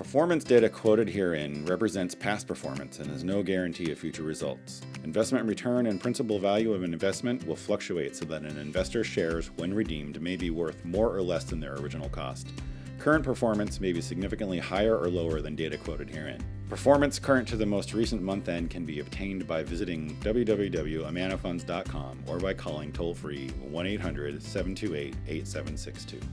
performance data quoted herein represents past performance and is no guarantee of future results. Investment return and principal value of an investment will fluctuate so that an investor's shares, when redeemed, may be worth more or less than their original cost. Current performance may be significantly higher or lower than data quoted herein. Performance current to the most recent month end can be obtained by visiting www.amanafunds.com or by calling toll-free 1-800-728-8762.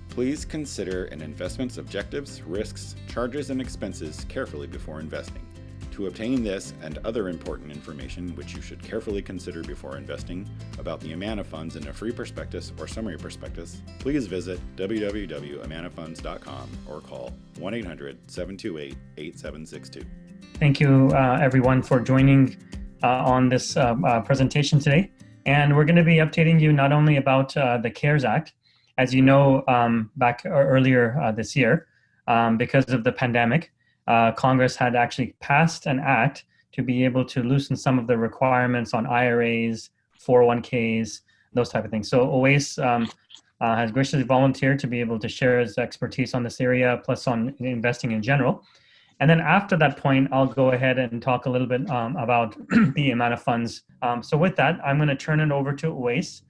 Please consider an investment's objectives, risks, charges, and expenses carefully before investing. To obtain this and other important information which you should carefully consider before investing about the Amana Funds in a free prospectus or summary prospectus, please visit www.amanafunds.com or call 1-800-728-8762. Thank you, everyone, for joining on this presentation today. And we're going to be updating you not only about the CARES Act. As you know, back earlier this year, because of the pandemic, Congress had actually passed an act to be able to loosen some of the requirements on IRAs, 401ks, those type of things. So Owais has graciously volunteered to be able to share his expertise on this area, plus on investing in general. And then after that point, I'll go ahead and talk a little bit about the Amana Funds. So with that, I'm going to turn it over to Owais,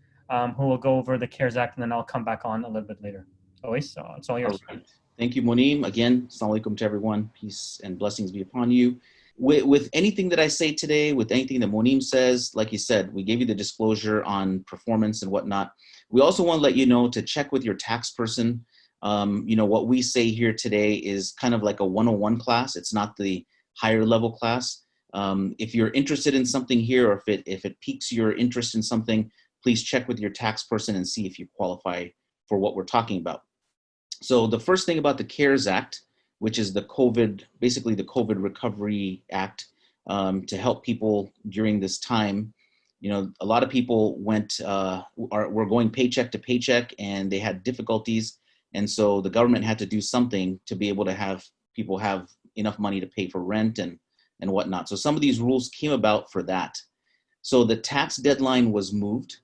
who will go over the CARES Act, and then I'll come back on a little bit later. Owais, it's all yours. All right. Thank you, Moneem. Again, assalamu alaikum to everyone. Peace and blessings be upon you. With anything that I say today, with anything that Moneem says, like you said, we gave you the disclosure on performance and whatnot. We also want to let you know to check with your tax person. What we say here today is kind of like a 101 class. It's not the higher level class. If you're interested in something here, or if it piques your interest in something, please check with your tax person and see if you qualify for what we're talking about. So the first thing about the CARES Act, which is basically the COVID Recovery Act, to help people during this time. A lot of people were going paycheck to paycheck, and they had difficulties. And so the government had to do something to be able to have people have enough money to pay for rent and whatnot. So some of these rules came about for that. So the tax deadline was moved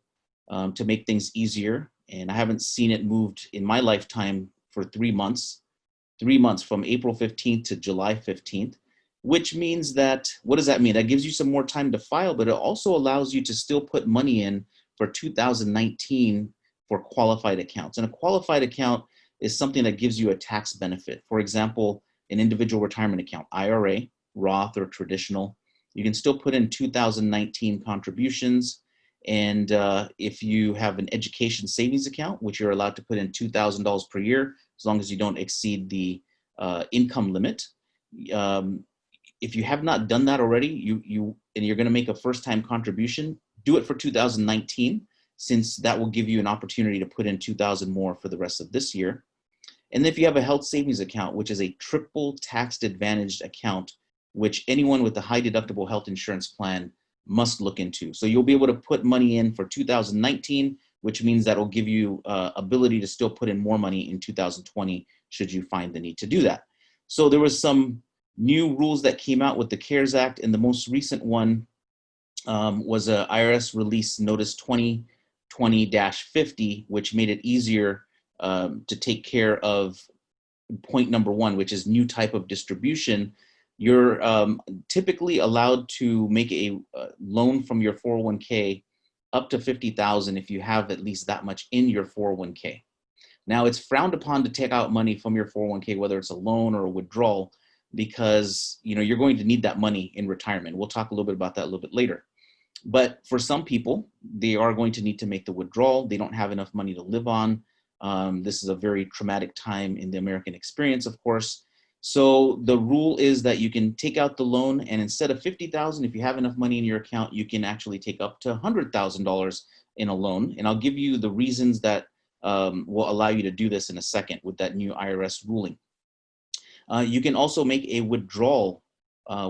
to make things easier. And I haven't seen it moved in my lifetime for 3 months from April 15th to July 15th, which means that, what does that mean? That gives you some more time to file, but it also allows you to still put money in for 2019 for qualified accounts. And a qualified account is something that gives you a tax benefit. For example, an individual retirement account, IRA, Roth, or traditional. You can still put in 2019 contributions. And if you have an education savings account, which you're allowed to put in $2,000 per year, as long as you don't exceed the income limit. If you have not done that already, and you're going to make a first-time contribution, do it for 2019, since that will give you an opportunity to put in $2,000 more for the rest of this year. And if you have a health savings account, which is a triple tax advantaged account, which anyone with a high deductible health insurance plan must look into. So you'll be able to put money in for 2019, which means that will give you ability to still put in more money in 2020, should you find the need to do that. So there was some new rules that came out with the CARES Act, and the most recent one was a IRS release notice 2020-50, which made it easier to take care of point number one, which is new type of distribution. You're typically allowed to make a loan from your 401k up to $50,000 if you have at least that much in your 401k. Now, it's frowned upon to take out money from your 401k, whether it's a loan or a withdrawal, because you're going to need that money in retirement. We'll talk a little bit about that a little bit later. But for some people, they are going to need to make the withdrawal. They don't have enough money to live on. This is a very traumatic time in the American experience, of course. So the rule is that you can take out the loan, and instead of $50,000, if you have enough money in your account, you can actually take up to $100,000 in a loan. And I'll give you the reasons that will allow you to do this in a second with that new IRS ruling. You can also make a withdrawal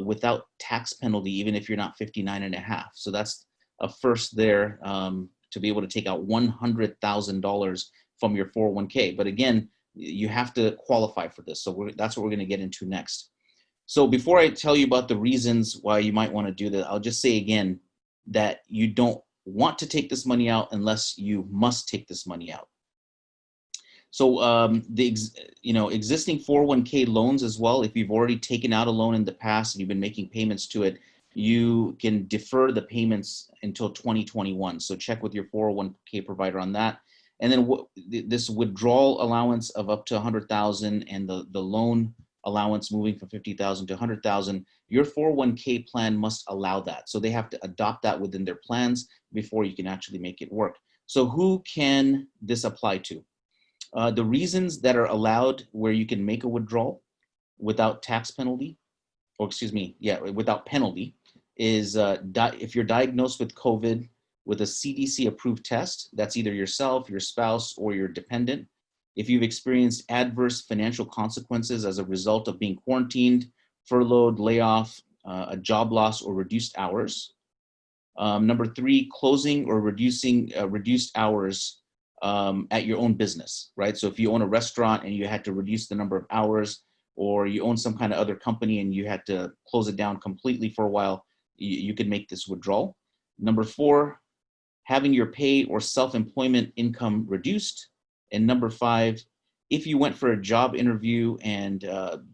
without tax penalty, even if you're not 59 and a half. So that's a first there, to be able to take out $100,000 from your 401k. But again, you have to qualify for this. So that's what we're going to get into next. So before I tell you about the reasons why you might want to do that, I'll just say again that you don't want to take this money out unless you must take this money out. So existing 401k loans as well, if you've already taken out a loan in the past and you've been making payments to it, you can defer the payments until 2021. So check with your 401k provider on that. And then this withdrawal allowance of up to 100,000 and the loan allowance moving from 50,000 to 100,000, your 401k plan must allow that. So they have to adopt that within their plans before you can actually make it work. So who can this apply to? The reasons that are allowed where you can make a withdrawal without tax penalty, or without penalty, is if you're diagnosed with COVID with a CDC approved test, that's either yourself, your spouse, or your dependent. If you've experienced adverse financial consequences as a result of being quarantined, furloughed, layoff, a job loss, or reduced hours. Number 3, closing or reducing reduced hours at your own business, right? So if you own a restaurant and you had to reduce the number of hours, or you own some kind of other company and you had to close it down completely for a while, you can make this withdrawal. Number 4, having your pay or self-employment income reduced. And number 5, if you went for a job interview and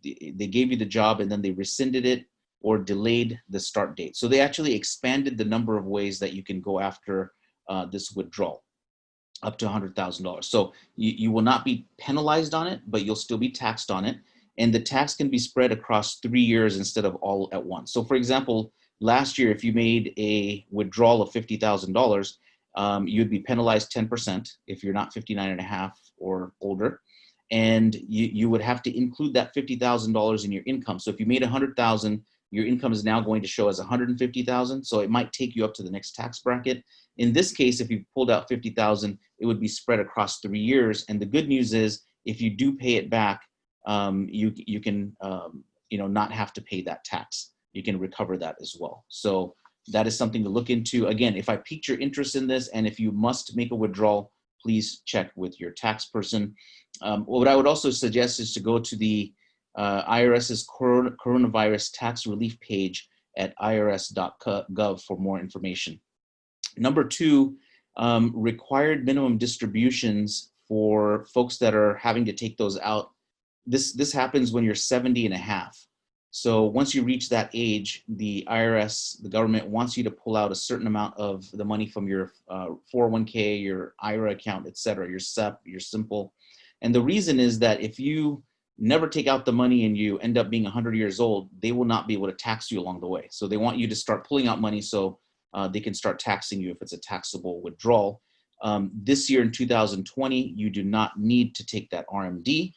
they gave you the job and then they rescinded it or delayed the start date. So they actually expanded the number of ways that you can go after this withdrawal, up to $100,000. So you will not be penalized on it, but you'll still be taxed on it. And the tax can be spread across 3 years instead of all at once. So for example, last year, if you made a withdrawal of $50,000, you'd be penalized 10% if you're not 59 and a half or older. And you would have to include that $50,000 in your income. So if you made $100,000, your income is now going to show as $150,000. So it might take you up to the next tax bracket. In this case, if you pulled out $50,000, it would be spread across 3 years. And the good news is, if you do pay it back, you can not have to pay that tax. You can recover that as well. So that is something to look into. Again, if I piqued your interest in this, and if you must make a withdrawal, please check with your tax person. What I would also suggest is to go to the IRS's coronavirus tax relief page at irs.gov for more information. Number 2, required minimum distributions for folks that are having to take those out. This happens when you're 70 and a half. So once you reach that age, the IRS, the government, wants you to pull out a certain amount of the money from your 401k, your IRA account, et cetera, your SEP, your Simple. And the reason is that if you never take out the money and you end up being 100 years old, they will not be able to tax you along the way. So they want you to start pulling out money so they can start taxing you if it's a taxable withdrawal. This year in 2020, you do not need to take that RMD.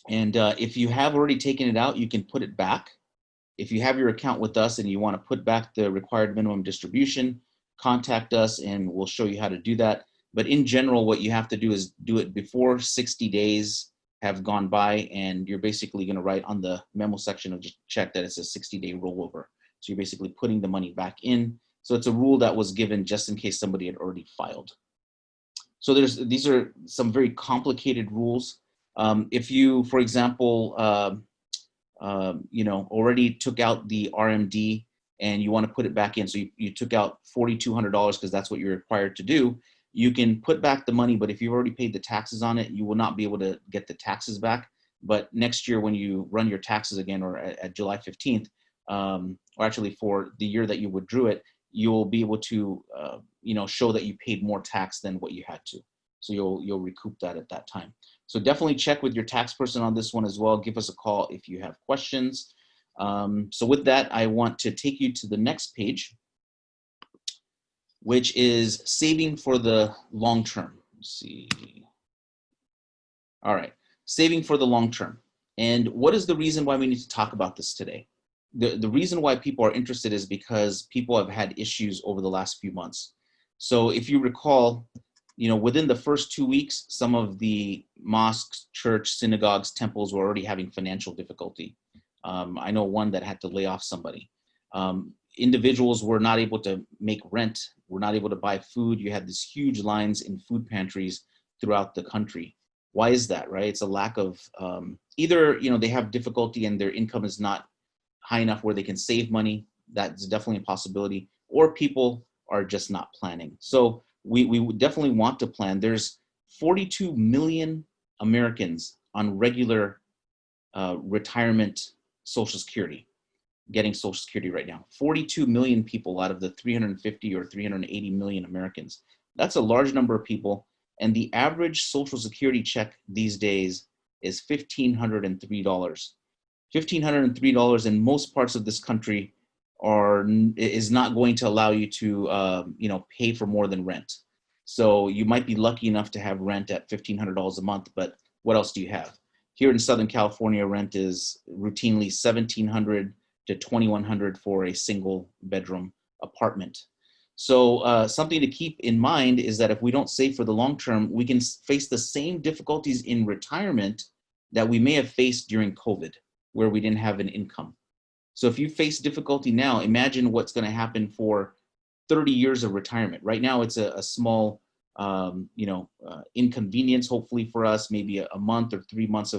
And if you have already taken it out, you can put it back. If you have your account with us and you want to put back the required minimum distribution, contact us and we'll show you how to do that. But in general, what you have to do is do it before 60 days have gone by, and you're basically going to write on the memo section of the check that it's a 60-day rollover. So you're basically putting the money back in. So it's a rule that was given just in case somebody had already filed. So these are some very complicated rules. If you, for example, already took out the RMD and you want to put it back in, so you took out $4,200 because that's what you're required to do, you can put back the money, but if you've already paid the taxes on it, you will not be able to get the taxes back. But next year when you run your taxes again, or at July 15th, or actually for the year that you withdrew it, you'll be able to show that you paid more tax than what you had to. So you'll recoup that at that time. So definitely check with your tax person on this one as well. Give us a call if you have questions. So with that, I want to take you to the next page, which is saving for the long term. Let's see. All right, saving for the long term. And what is the reason why we need to talk about this today? The reason why people are interested is because people have had issues over the last few months. So if you recall, within the first 2 weeks, some of the mosques, church, synagogues, temples were already having financial difficulty. I know one that had to lay off somebody. Individuals were not able to make rent, were not able to buy food. You had these huge lines in food pantries throughout the country. Why is that, right? It's a lack of, either, they have difficulty and their income is not high enough where they can save money. That's definitely a possibility. Or people are just not planning. So we definitely want to plan. There's 42 million Americans on regular retirement Social Security, getting Social Security right now. 42 million people out of the 350 or 380 million Americans. That's a large number of people. And the average Social Security check these days is $1,503. $1,503 in most parts of this country is not going to allow you to pay for more than rent. So you might be lucky enough to have rent at $1,500 a month, but what else do you have? Here in Southern California, rent is routinely $1,700 to $2,100 for a single bedroom apartment. So something to keep in mind is that if we don't save for the long term, we can face the same difficulties in retirement that we may have faced during COVID, where we didn't have an income. So if you face difficulty now, imagine what's going to happen for 30 years of retirement. Right now, it's a small, inconvenience, hopefully for us, maybe a month or 3 months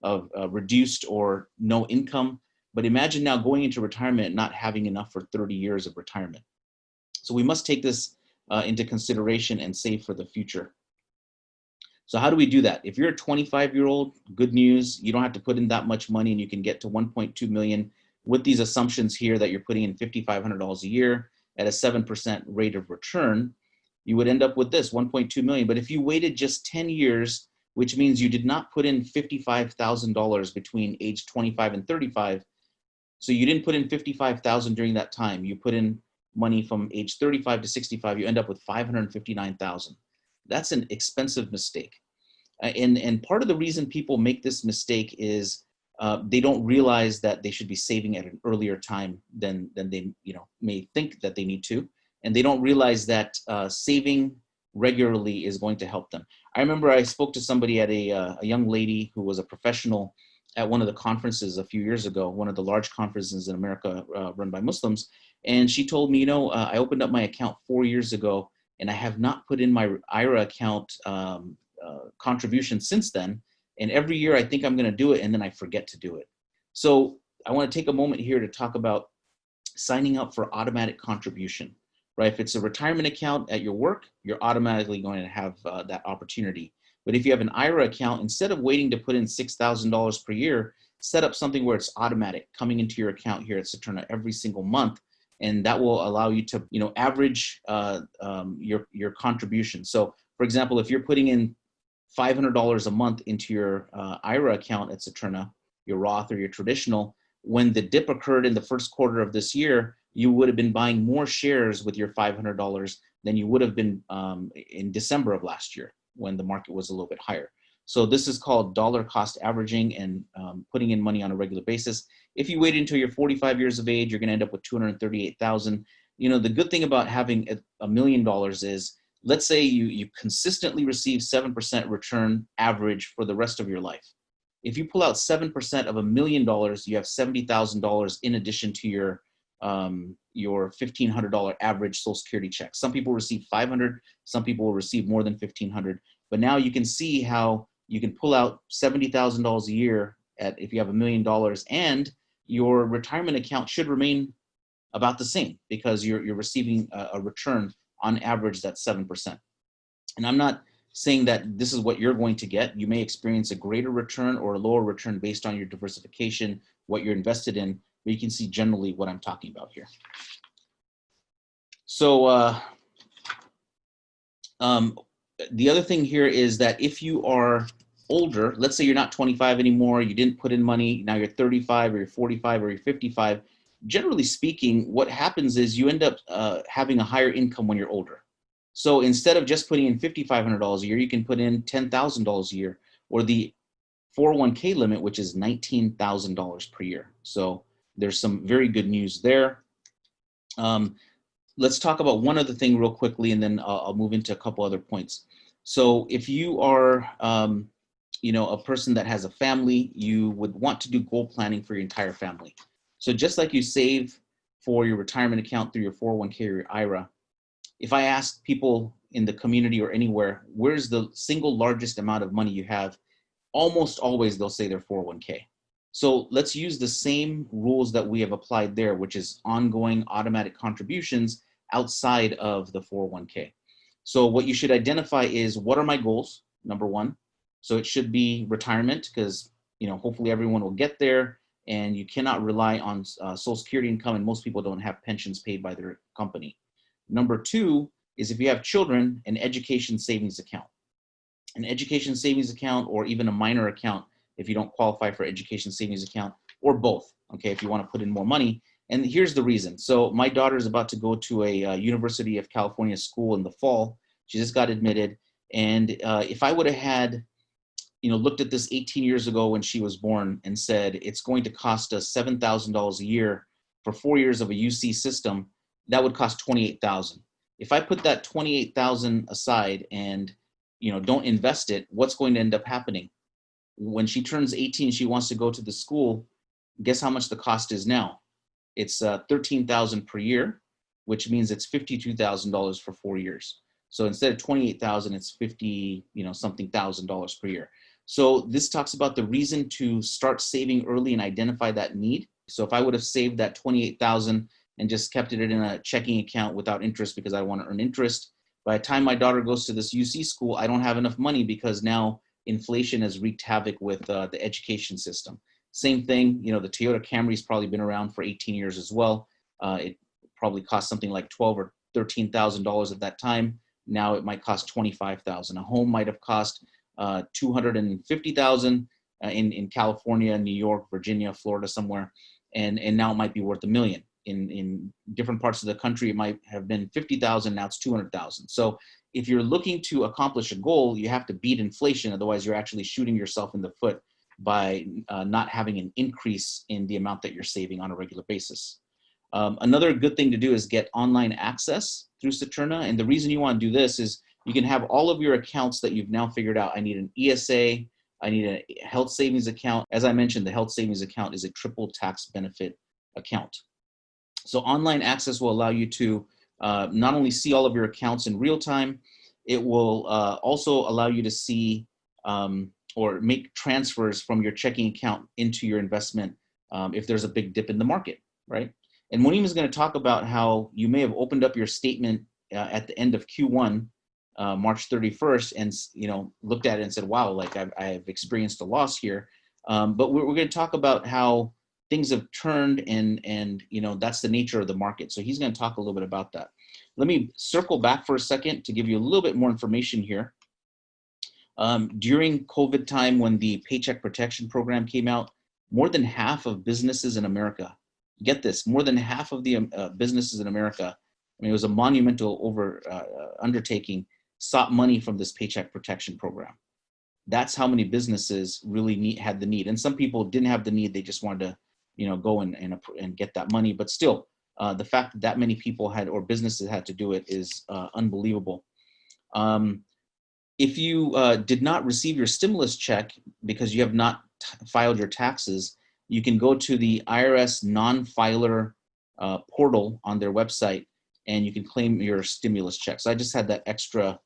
of reduced or no income. But imagine now going into retirement and not having enough for 30 years of retirement. So we must take this into consideration and save for the future. So how do we do that? If you're a 25-year-old, good news, you don't have to put in that much money and you can get to 1.2 million with these assumptions here that you're putting in $5,500 a year at a 7% rate of return. You would end up with this 1.2 million. But if you waited just 10 years, which means you did not put in $55,000 between age 25 and 35, so you didn't put in $55,000 during that time, you put in money from age 35 to 65, you end up with $559,000. That's an expensive mistake. And part of the reason people make this mistake is they don't realize that they should be saving at an earlier time than they may think that they need to. And they don't realize that saving regularly is going to help them. I remember I spoke to somebody at a young lady who was a professional at one of the conferences a few years ago, one of the large conferences in America run by Muslims. And she told me, I opened up my account 4 years ago and I have not put in my IRA account contribution since then. And every year I think I'm going to do it and then I forget to do it. So I want to take a moment here to talk about signing up for automatic contribution, right? If it's a retirement account at your work, you're automatically going to have that opportunity. But if you have an IRA account, instead of waiting to put in $6,000 per year, set up something where it's automatic coming into your account here at Saturna every single month. And that will allow you to, average your contribution. So for example, if you're putting in $500 a month into your IRA account at Saturna, your Roth or your traditional, when the dip occurred in the first quarter of this year, you would have been buying more shares with your $500 than you would have been in December of last year when the market was a little bit higher. So this is called dollar cost averaging and putting in money on a regular basis. If you wait until you're 45 years of age, you're going to end up with $238,000. The good thing about having $1 million is, let's say you consistently receive 7% return average for the rest of your life. If you pull out 7% of $1 million, you have $70,000 in addition to your $1,500 average Social Security check. Some people receive $500, some people will receive more than $1,500. But now you can see how you can pull out $70,000 a year if you have $1 million, and your retirement account should remain about the same because you're receiving a return on average that's 7%. And I'm not saying that this is what you're going to get. You may experience a greater return or a lower return based on your diversification, what you're invested in, but you can see generally what I'm talking about here. So the other thing here is that if you are older, let's say you're not 25 anymore, you didn't put in money, now you're 35 or you're 45 or you're 55, generally speaking, what happens is you end up having a higher income when you're older. So instead of just putting in $5,500 a year, you can put in $10,000 a year, or the 401k limit, which is $19,000 per year. So there's some very good news there. Let's talk about one other thing real quickly, and then I'll move into a couple other points. So if you are, a person that has a family, you would want to do goal planning for your entire family. So just like you save for your retirement account through your 401k or your IRA, if I ask people in the community or anywhere, where's the single largest amount of money you have, almost always they'll say their 401k. So let's use the same rules that we have applied there, which is ongoing automatic contributions outside of the 401k. So what you should identify is, what are my goals? number one. So it should be retirement because, hopefully everyone will get there, and you cannot rely on Social Security income, and most people don't have pensions paid by their company. Number two is if you have children, an education savings account. An education savings account, or even a minor account if you don't qualify for education savings account, or both, okay, if you want to put in more money. And here's the reason. So my daughter is about to go to a University of California school in the fall. She just got admitted. And if I would have had, looked at this 18 years ago when she was born and said, it's going to cost us $7,000 a year for 4 years of a UC system, that would cost $28,000. If I put that $28,000 aside and don't invest it, what's going to end up happening? When she turns 18, she wants to go to the school. Guess how much the cost is now? It's $13,000 per year, which means it's $52,000 for 4 years. So instead of $28,000, it's something thousand dollars per year. So this talks about the reason to start saving early and identify that need. So if I would have saved that $28,000 and just kept it in a checking account without interest because I want to earn interest, by the time my daughter goes to this UC school, I don't have enough money because now inflation has wreaked havoc with the education system. Same thing, the Toyota Camry's probably been around for 18 years as well. It probably cost something like $12,000 or $13,000 at that time. Now it might cost $25,000. A home might have cost $250,000 in California, New York, Virginia, Florida, somewhere, and now it might be worth $1 million. In different parts of the country, it might have been $50,000. Now it's $200,000. So if you're looking to accomplish a goal, you have to beat inflation. Otherwise, you're actually shooting yourself in the foot by not having an increase in the amount that you're saving on a regular basis. Another good thing to do is get online access through Saturna. And the reason you want to do this is you can have all of your accounts that you've now figured out. I need an ESA. I need a health savings account. As I mentioned, the health savings account is a triple tax benefit account. So online access will allow you to not only see all of your accounts in real time, it will also allow you to see or make transfers from your checking account into your investment if there's a big dip in the market, right? And Moneem is going to talk about how you may have opened up your statement at the end of Q1, March 31st, and looked at it and said, wow, like I've experienced a loss here. But we're going to talk about how things have turned, and that's the nature of the market. So he's going to talk a little bit about that. Let me circle back for a second to give you a little bit more information here. During COVID time, when the Paycheck Protection Program came out, more than half of businesses in America, get this, more than half of the businesses in America, I mean, it was a monumental undertaking, sought money from this Paycheck Protection Program. That's how many businesses really had the need. And some people didn't have the need, they just wanted to go and get that money. But still, the fact that many people had, or businesses had to do it, is unbelievable. If you did not receive your stimulus check because you have not filed your taxes, you can go to the IRS non-filer portal on their website, and you can claim your stimulus check. So I just had that extra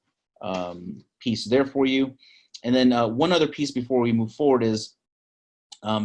piece there for you. And then one other piece before we move forward is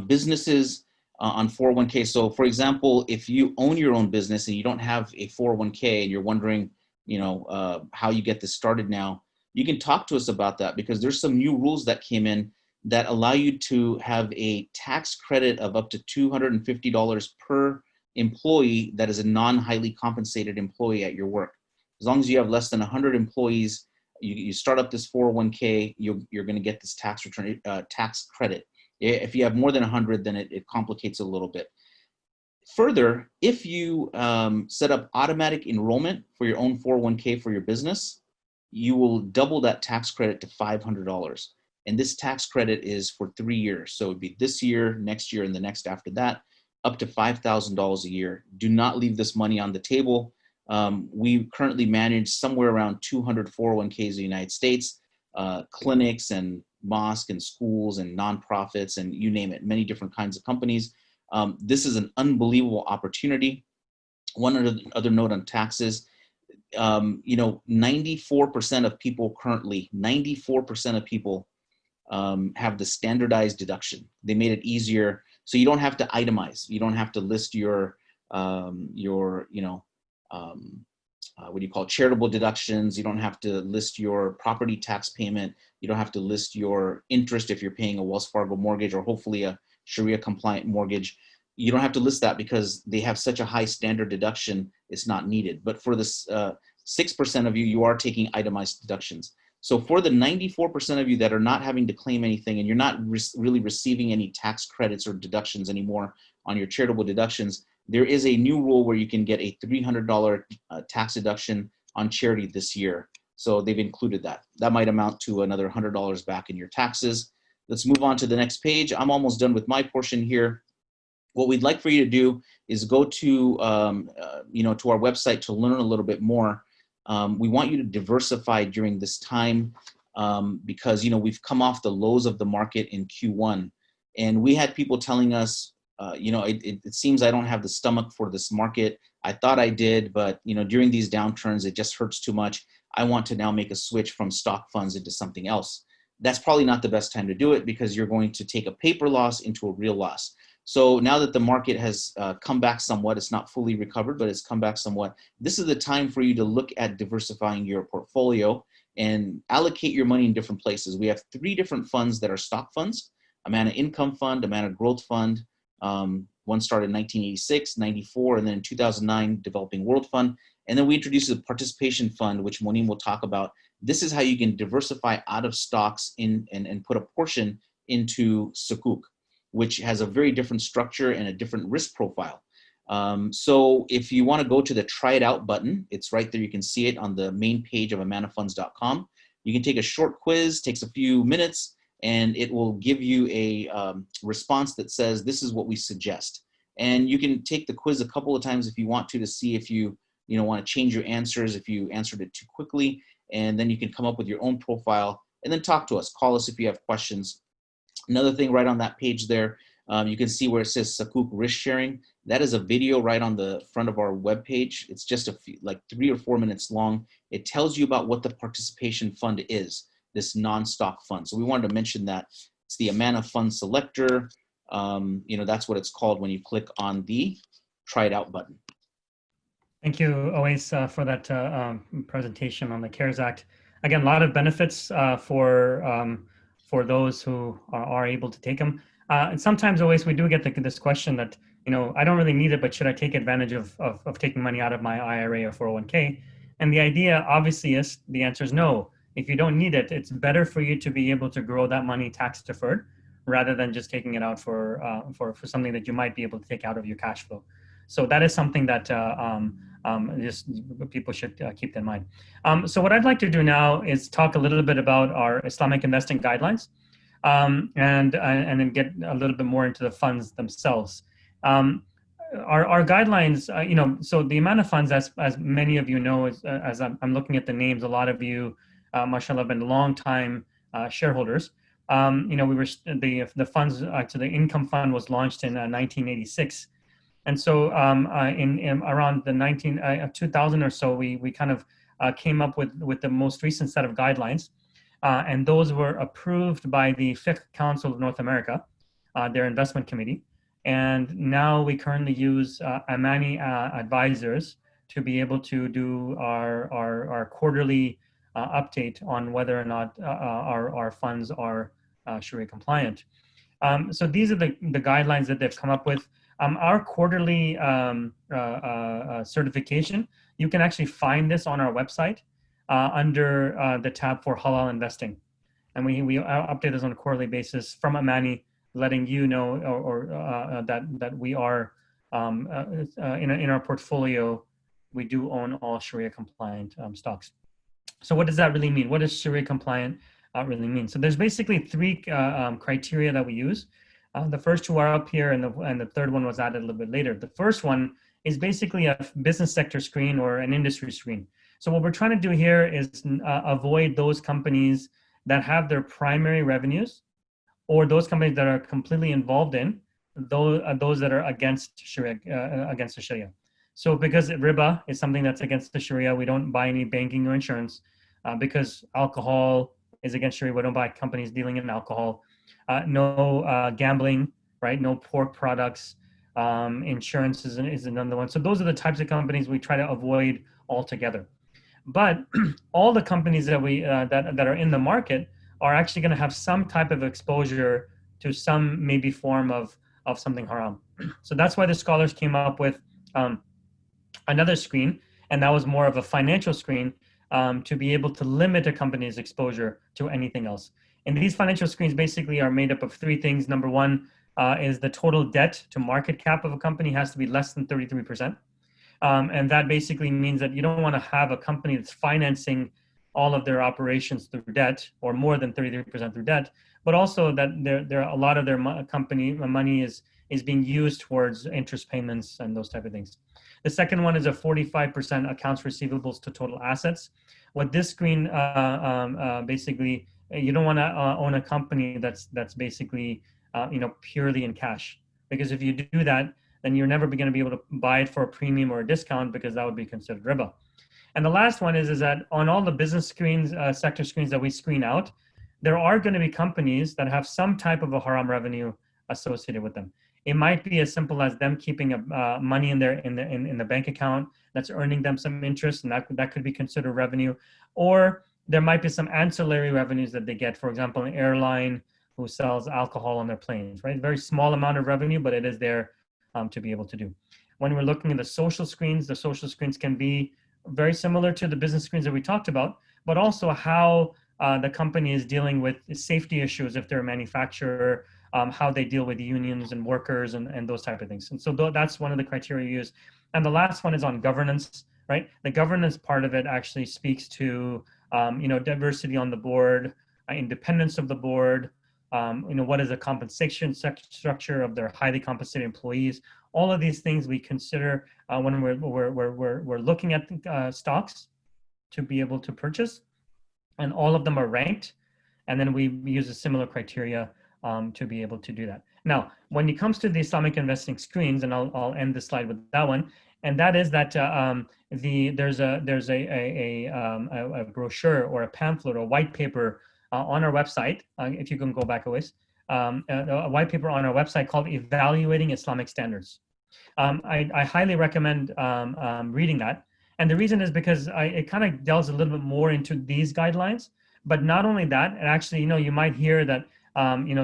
businesses on 401k. So for example, if you own your own business and you don't have a 401k and you're wondering, how you get this started now, you can talk to us about that, because there's some new rules that came in that allow you to have a tax credit of up to $250 per employee that is a non-highly compensated employee at your work. As long as you have less than 100 employees, you start up this 401k, you're going to get this tax return, tax credit. If you have more than 100, then it complicates a little bit. Further, if you set up automatic enrollment for your own 401k for your business, you will double that tax credit to $500. And this tax credit is for 3 years. So it would be this year, next year, and the next after that, up to $5,000 a year. Do not leave this money on the table. We currently manage somewhere around 200 401ks in the United States, clinics and mosques and schools and nonprofits and you name it, many different kinds of companies. This is an unbelievable opportunity. One other note on taxes, 94% of people currently, 94% of people have the standardized deduction. They made it easier. So you don't have to itemize. You don't have to list your what do you call charitable deductions. You don't have to list your property tax payment. You don't have to list your interest if you're paying a Wells Fargo mortgage or hopefully a Sharia compliant mortgage. You don't have to list that because they have such a high standard deduction, it's not needed. But for this 6% of you, you are taking itemized deductions. So for the 94% of you that are not having to claim anything and you're not really receiving any tax credits or deductions anymore on your charitable deductions, there is a new rule where you can get a $300 tax deduction on charity this year. So they've included that. That might amount to another $100 back in your taxes. Let's move on to the next page. I'm almost done with my portion here. What we'd like for you to do is go to, to our website to learn a little bit more. We want you to diversify during this time because, we've come off the lows of the market in Q1. And we had people telling us, it seems I don't have the stomach for this market. I thought I did, but, during these downturns, it just hurts too much. I want to now make a switch from stock funds into something else. That's probably not the best time to do it because you're going to take a paper loss into a real loss. So now that the market has come back somewhat, it's not fully recovered, but it's come back somewhat. This is the time for you to look at diversifying your portfolio and allocate your money in different places. We have 3 different funds that are stock funds: Amana Income Fund, Amana Growth Fund. One started in 1986, 94, and then in 2009, Developing World Fund. And then we introduced a participation fund, which Monim will talk about. This is how you can diversify out of stocks and put a portion into Sukuk, which has a very different structure and a different risk profile. So if you want to go to the try it out button, it's right there. You can see it on the main page of amanafunds.com. You can take a short quiz, takes a few minutes, and it will give you a response that says, this is what we suggest. And you can take the quiz a couple of times if you want to see if you want to change your answers, if you answered it too quickly, and then you can come up with your own profile and then talk to us. Call us if you have questions. Another thing right on that page there, you can see where it says Sukuk risk sharing. That is a video right on the front of our webpage. It's just like 3 or 4 minutes long. It tells you about what the participation fund is, this non-stock fund. So we wanted to mention that. It's the Amana Fund Selector. That's what it's called when you click on the try it out button. Thank you, Oais, for that presentation on the CARES Act. Again, a lot of benefits for those who are able to take them. And sometimes, always, we do get this question that, I don't really need it, but should I take advantage of taking money out of my IRA or 401k? And the idea, obviously, is the answer is no. If you don't need it, it's better for you to be able to grow that money tax deferred rather than just taking it out for something that you might be able to take out of your cash flow. So that is something that just people should keep in mind. So what I'd like to do now is talk a little bit about our Islamic investing guidelines, and then get a little bit more into the funds themselves. Our guidelines, so the Amana funds, as many of you know, as I'm looking at the names, a lot of you, mashallah, have been long-time shareholders. We were the funds to the income fund was launched in 1986. And so in around the 2000 or so, we kind of came up with the most recent set of guidelines. And those were approved by the Fiqh Council of North America, their investment committee. And now we currently use Amani advisors to be able to do our quarterly update on whether or not our funds are Sharia compliant. So these are the guidelines that they've come up with. Our quarterly certification, you can actually find this on our website under the tab for halal investing. And we update this on a quarterly basis from Amani, letting you know that we are in our portfolio, we do own all Sharia compliant stocks. So what does that really mean? What does Sharia compliant really mean? So there's basically 3 criteria that we use. The first 2 are up here, and the third one was added a little bit later. The first one is basically a business sector screen or an industry screen. So what we're trying to do here is avoid those companies that have their primary revenues, or those companies that are completely involved in those that are against Sharia, against the Sharia. So because riba is something that's against the Sharia, we don't buy any banking or insurance. Because alcohol is against Sharia, we don't buy companies dealing in alcohol. No gambling, right? No pork products. Insurance is another one. So those are the types of companies we try to avoid altogether. But all the companies that that are in the market are actually going to have some type of exposure to some maybe form of something haram. So that's why the scholars came up with another screen, and that was more of a financial screen, to be able to limit a company's exposure to anything else. And these financial screens basically are made up of three things. Number one is the total debt to market cap of a company has to be less than 33%. And that basically means that you don't want to have a company that's financing all of their operations through debt, or more than 33% through debt, but also that a lot of their company money is being used towards interest payments and those type of things. The second one is a 45% accounts receivables to total assets. What this screen basically, you don't want to own a company that's basically purely in cash, because if you do that, then you're never going to be able to buy it for a premium or a discount, because that would be considered riba. And the last one is that on all the business screens, sector screens that we screen out, there are going to be companies that have some type of a haram revenue associated with them. It might be as simple as them keeping money in the bank account that's earning them some interest, and that could be considered revenue. Or there might be some ancillary revenues that they get. For example, an airline who sells alcohol on their planes, right? Very small amount of revenue, but it is there to be able to do. When we're looking at the social screens can be very similar to the business screens that we talked about, but also how the company is dealing with safety issues if they're a manufacturer, how they deal with unions and workers and those type of things. And so that's one of the criteria you use. And the last one is on governance, right? The governance part of it actually speaks to diversity on the board, independence of the board, what is the compensation structure of their highly compensated employees. All of these things we consider when we're looking at stocks to be able to purchase, and all of them are ranked, and then we use a similar criteria to be able to do that. Now, when it comes to the Islamic investing screens, and I'll end the slide with that one, and that is that there's a brochure or a pamphlet or white paper on our website. If you can go back a ways, a white paper on our website called "Evaluating Islamic Standards." I highly recommend reading that, and the reason is because it kind of delves a little bit more into these guidelines. But not only that, and actually, you might hear that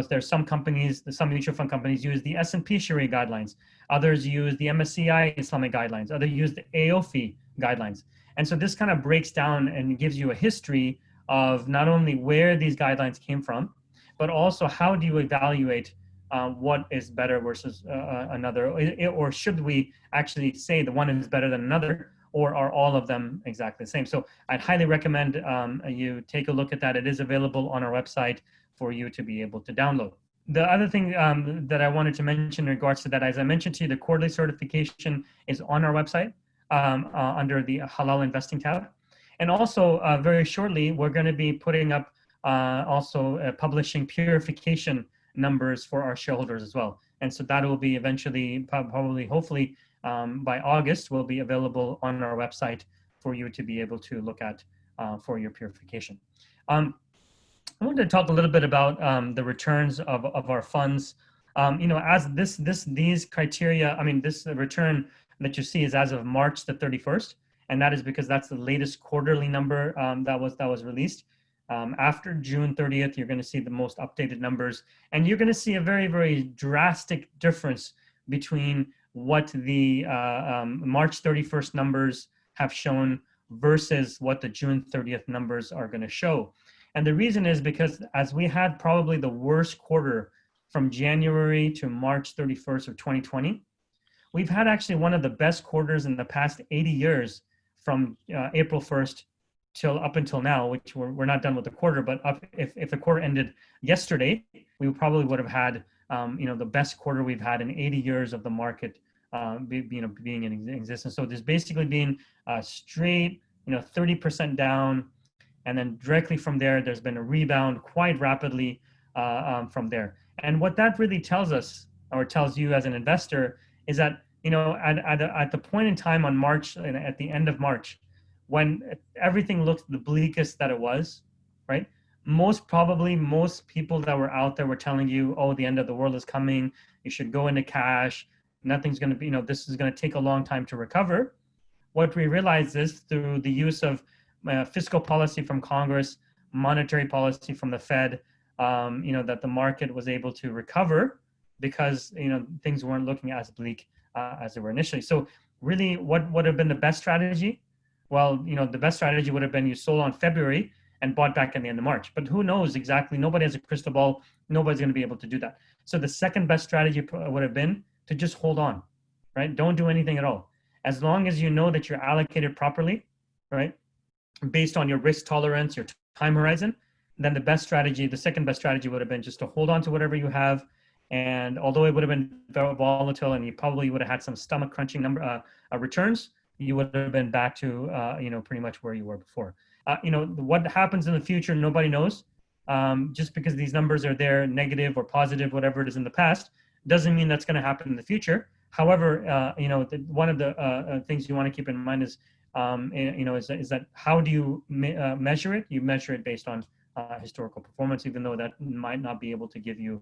there's some companies, some mutual fund companies use the S&P Sharia guidelines. Others use the MSCI Islamic guidelines. Others use the AOFI guidelines. And so this kind of breaks down and gives you a history of not only where these guidelines came from, but also how do you evaluate what is better versus another, or should we actually say the one is better than another, or are all of them exactly the same? So I'd highly recommend you take a look at that. It is available on our website for you to be able to download. The other thing that I wanted to mention in regards to that, as I mentioned to you, the quarterly certification is on our website under the Halal Investing tab. And also very shortly, we're going to be putting up publishing purification numbers for our shareholders as well. And so that will be eventually, hopefully by August, will be available on our website for you to be able to look at for your purification. I wanted to talk a little bit about the returns of our funds. As these criteria, this return that you see is as of March the 31st, and that is because that's the latest quarterly number that was released. After June 30th, you're going to see the most updated numbers, and you're going to see a very, very drastic difference between what the March 31st numbers have shown versus what the June 30th numbers are going to show. And the reason is because as we had probably the worst quarter from January to March 31st of 2020, we've had actually one of the best quarters in the past 80 years from April 1st up until now, which we're not done with the quarter, but if the quarter ended yesterday, we probably would have had the best quarter we've had in 80 years of the market being in existence. So there's basically been straight 30% down, and then directly from there, there's been a rebound quite rapidly from there. And what that really tells us, or tells you as an investor, is that at the point in time on March, at the end of March, when everything looked the bleakest that it was, right? Most people that were out there were telling you, oh, the end of the world is coming. You should go into cash. Nothing's going to be, this is going to take a long time to recover. what we realized is through the use of fiscal policy from Congress, monetary policy from the Fed, that the market was able to recover because, things weren't looking as bleak as they were initially. So really, what would have been the best strategy? Well, the best strategy would have been you sold on February and bought back at the end of March. But who knows exactly? Nobody has a crystal ball. Nobody's going to be able to do that. So the second best strategy would have been to just hold on, right? Don't do anything at all. As long as you know that you're allocated properly, right, based on your risk tolerance, your time horizon, then the second best strategy would have been just to hold on to whatever you have. And although it would have been very volatile and you probably would have had some stomach crunching returns, you would have been back to, pretty much where you were before. What happens in the future, nobody knows. Just because these numbers are there, negative or positive, whatever it is in the past, doesn't mean that's going to happen in the future. However, one of the things you want to keep in mind is, is that how do you measure it? You measure it based on historical performance, even though that might not be able to give you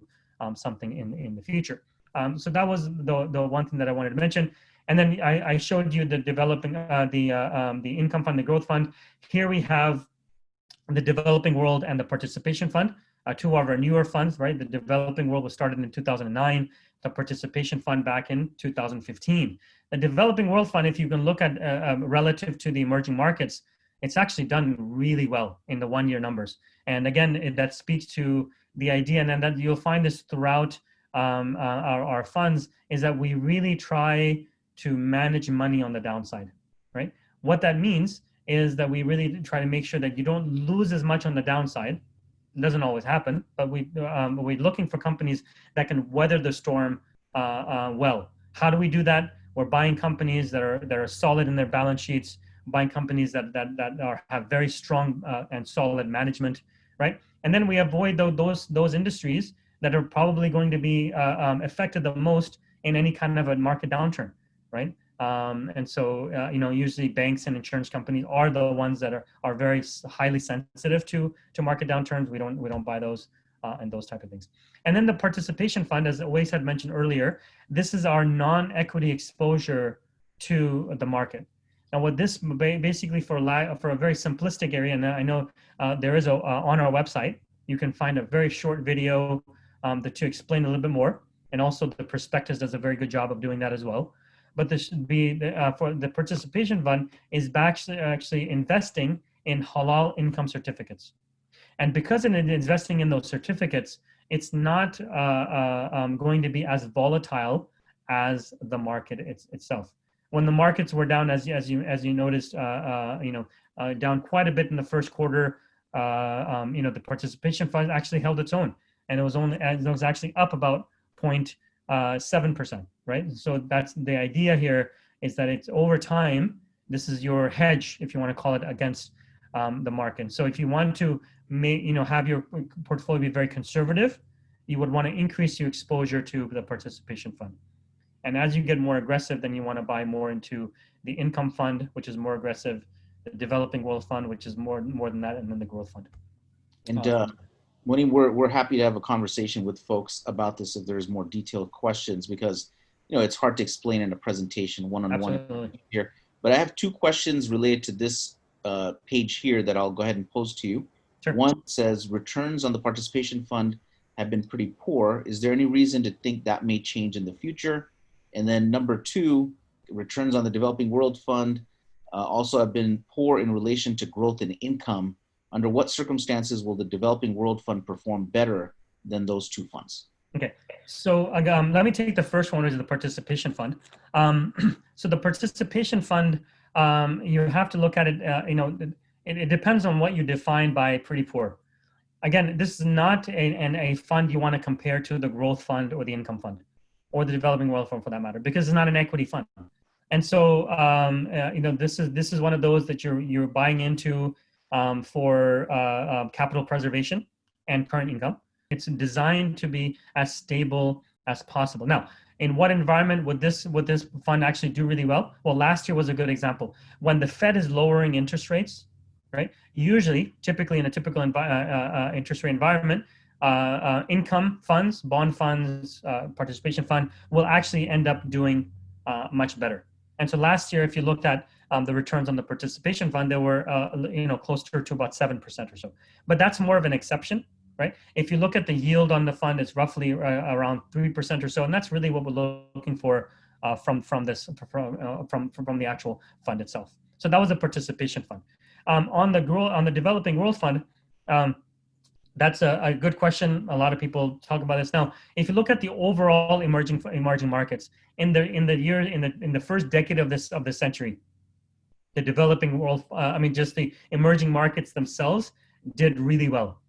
something in the future. So that was the one thing that I wanted to mention. And then I showed you the developing, the income fund, the growth fund. Here we have the developing world and the participation fund, two of our newer funds, right? The developing world was started in 2009, the participation fund back in 2015. The developing world fund, if you can look at relative to the emerging markets, it's actually done really well in the 1 year numbers. And again, that speaks to the idea, and then that you'll find this throughout our funds, is that we really try to manage money on the downside, right? What that means is that we really try to make sure that you don't lose as much on the downside. It doesn't always happen, but we're looking for companies that can weather the storm well. How do we do that? We're buying companies that are solid in their balance sheets, buying companies that have very strong and solid management, right? And then we avoid those industries that are probably going to be affected the most in any kind of a market downturn, right? And so, usually banks and insurance companies are the ones that are very highly sensitive to market downturns. We don't buy those and those type of things. And then the participation fund, as Uwais had mentioned earlier, this is our non-equity exposure to the market. Now, what this basically for a very simplistic area, and I know there is on our website, you can find a very short video to explain a little bit more, and also the prospectus does a very good job of doing that as well. But this should be for the participation fund is actually investing in halal income certificates, and because it is investing in those certificates, it's not going to be as volatile as the market itself. When the markets were down, as you noticed, down quite a bit in the first quarter, the participation fund actually held its own, and it was actually up about 0.7%, right? So that's the idea here, is that it's over time. This is your hedge, if you want to call it, against the market. So if you want to have your portfolio be very conservative, you would want to increase your exposure to the participation fund. And as you get more aggressive, then you want to buy more into the income fund, which is more aggressive, the developing world fund, which is more than that, and then the growth fund. And Moni, we're happy to have a conversation with folks about this if there's more detailed questions, because it's hard to explain in a presentation one-on-one here. But I have two questions related to this page here that I'll go ahead and pose to you. Sure. One says, returns on the participation fund have been pretty poor. Is there any reason to think that may change in the future? And then number two, returns on the developing world fund also have been poor in relation to growth in income. Under what circumstances will the developing world fund perform better than those two funds? Okay. So let me take the first one, which is the participation fund. So the participation fund, you have to look at it, it depends on what you define by pretty poor. Again, this is not a fund you want to compare to the growth fund or the income fund, or the developing world fund for that matter, because it's not an equity fund. And so, this is one of those that you're buying into for capital preservation and current income. It's designed to be as stable as possible. Now, in what environment would this fund actually do really well? Well, last year was a good example. When the Fed is lowering interest rates, right? Typically in a typical interest rate environment, income funds, bond funds, participation fund will actually end up doing much better. And so last year, if you looked at the returns on the participation fund, they were closer to about 7% or so. But that's more of an exception, right? If you look at the yield on the fund, it's roughly around 3% or so, and that's really what we're looking for from the actual fund itself. So that was a participation fund. On the developing world fund, that's a good question. A lot of people talk about this now. If you look at the overall emerging markets in the first decade of this century, the developing world, just the emerging markets themselves did really well.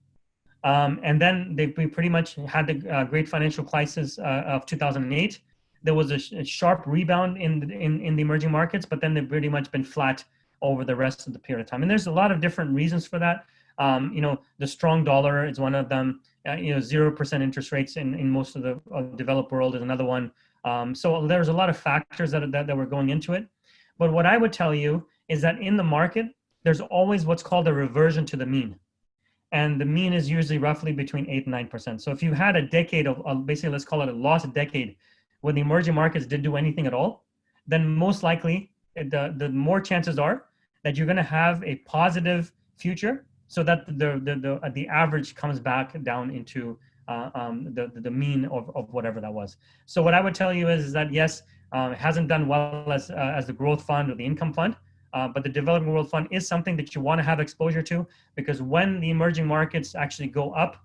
And then we pretty much had the great financial crisis of 2008. There was a sharp rebound in the emerging markets, but then they've pretty much been flat over the rest of the period of time. And there's a lot of different reasons for that. The strong dollar is one of them. 0% interest rates in most of the developed world is another one. So there's a lot of factors that were going into it. But what I would tell you is that in the market, there's always what's called a reversion to the mean. And the mean is usually roughly between 8 and 9%. So if you had a decade of basically, let's call it a lost decade, when the emerging markets didn't do anything at all, then most likely the more chances are that you're going to have a positive future, so that the average comes back down into the mean of whatever that was. So what I would tell you is that yes, it hasn't done well as the growth fund or the income fund, but the developing world fund is something that you want to have exposure to, because when the emerging markets actually go up,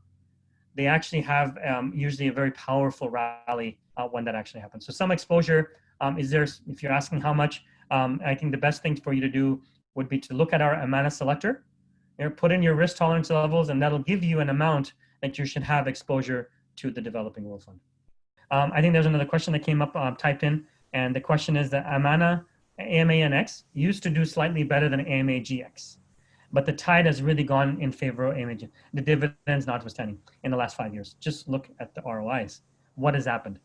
they actually have usually a very powerful rally when that actually happens. So some exposure is there. If you're asking how much, I think the best thing for you to do would be to look at our Amana selector, put in your risk tolerance levels, and that'll give you an amount that you should have exposure to the developing world fund. I think there's another question that came up typed in, and the question is that Amana AMANX used to do slightly better than AMAGX, but the tide has really gone in favor of AMAG, the dividends notwithstanding, in the last 5 years. Just look at the ROIs. What has happened?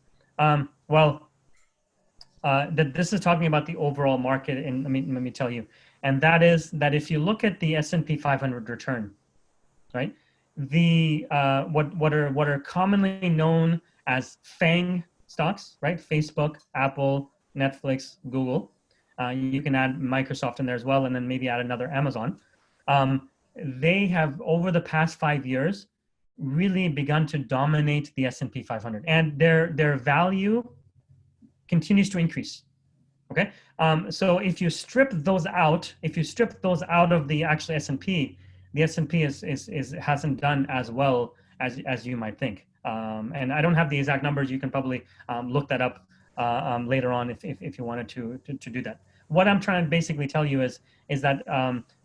This is talking about the overall market, and let me tell you, and that is that if you look at the S&P 500 return, right, the what are commonly known as FANG stocks, right? Facebook, Apple, Netflix, Google. You can add Microsoft in there as well, and then maybe add another Amazon. They have, over the past 5 years, really begun to dominate the S&P 500, and their value continues to increase. Okay, so if you strip those out, of the actual S&P, the S&P hasn't done as well as you might think. And I don't have the exact numbers. You can probably look that up later on if you wanted to do that. What I'm trying to basically tell you is that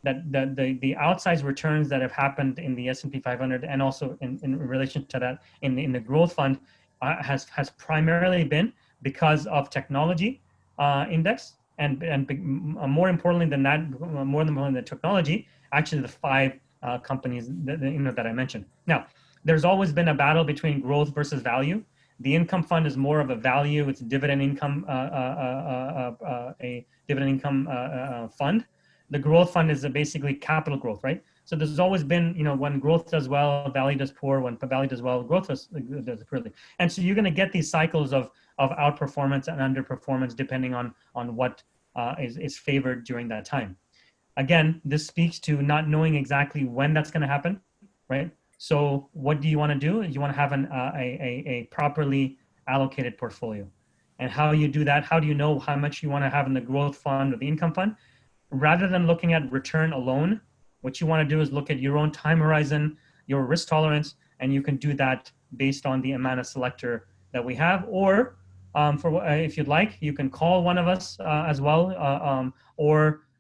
the outsized returns that have happened in the S&P 500, and also in relation to that in the growth fund, has primarily been because of technology index, and more importantly than that, more than the technology, actually the 5 companies that I mentioned. Now, there's always been a battle between growth versus value. The income fund is more of a value; it's dividend income, a dividend income fund. The growth fund is basically capital growth, right? So there's always been, when growth does well, value does poor. When value does well, growth does poorly. And so you're going to get these cycles of outperformance and underperformance depending on what is favored during that time. Again, this speaks to not knowing exactly when that's going to happen, right? So what do you want to do? You want to have a properly allocated portfolio. And how you do that, how do you know how much you want to have in the growth fund or the income fund? Rather than looking at return alone, what you want to do is look at your own time horizon, your risk tolerance, and you can do that based on the Amana selector that we have. Or if you'd like, you can call one of us as well,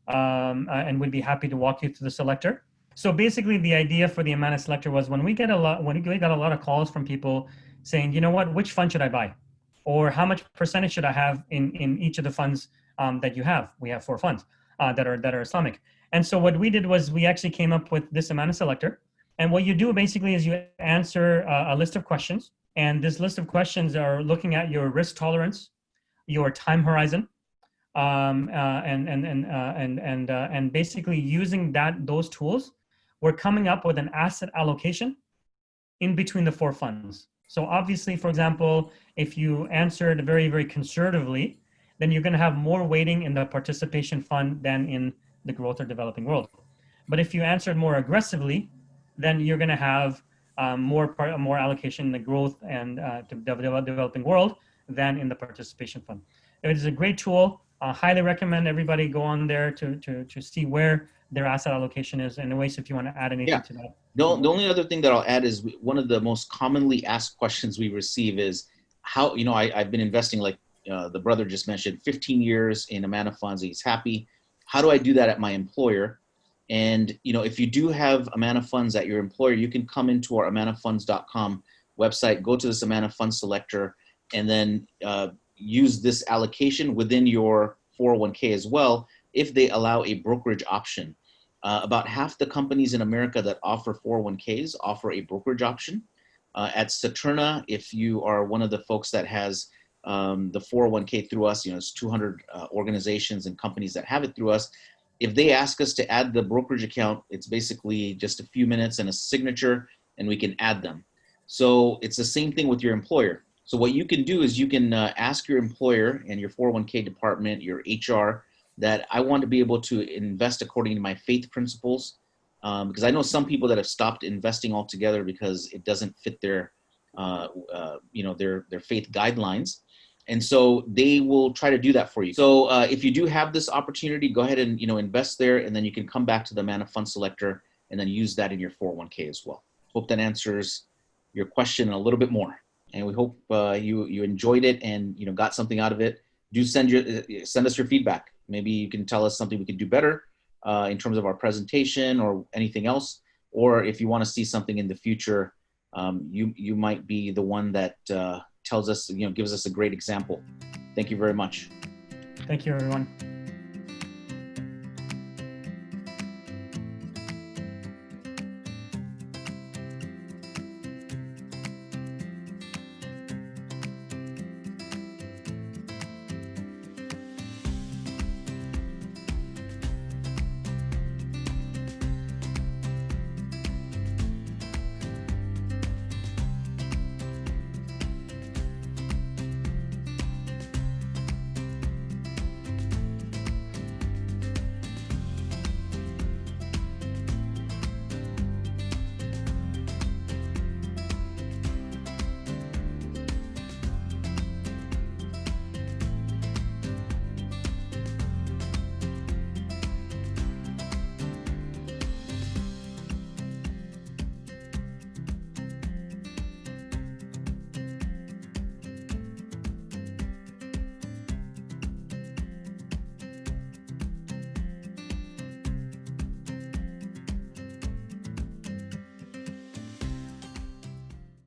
and we'd be happy to walk you through the selector. So basically, the idea for the Amana selector was when we got a lot of calls from people saying, which fund should I buy, or how much percentage should I have in each of the funds that you have? We have 4 funds that are Islamic. And so what we did was we actually came up with this Amana selector. And what you do basically is you answer a list of questions. And this list of questions are looking at your risk tolerance, your time horizon, and basically using those tools, we're coming up with an asset allocation in between the 4 funds. So obviously, for example, if you answered very, very conservatively, then you're going to have more weighting in the participation fund than in the growth or developing world. But if you answered more aggressively, then you're going to have more allocation in the growth and to developing world than in the participation fund. It is a great tool. I highly recommend everybody go on there to see where their asset allocation is. And Awais, if you want to add anything to that. The only other thing that I'll add is one of the most commonly asked questions we receive is how, I've been investing, like the brother just mentioned, 15 years in Amana funds. He's happy. How do I do that at my employer? And, if you do have Amana funds at your employer, you can come into our amanafunds.com website, go to this Amana fund selector, and then use this allocation within your 401k as well, if they allow a brokerage option. About half the companies in America that offer 401ks offer a brokerage option. At Saturna, if you are one of the folks that has the 401k through us, it's 200 organizations and companies that have it through us. If they ask us to add the brokerage account, it's basically just a few minutes and a signature, and we can add them. So it's the same thing with your employer. So what you can do is you can ask your employer and your 401k department, your HR, that I want to be able to invest according to my faith principles. Because I know some people that have stopped investing altogether because it doesn't fit their faith guidelines. And so they will try to do that for you. So if you do have this opportunity, go ahead and invest there, and then you can come back to the Amana Fund Selector and then use that in your 401k as well. Hope that answers your question a little bit more. And we hope you enjoyed it and got something out of it. Do send us your feedback. Maybe you can tell us something we could do better in terms of our presentation or anything else. Or if you want to see something in the future, you might be the one that tells us, gives us a great example. Thank you very much. Thank you, everyone.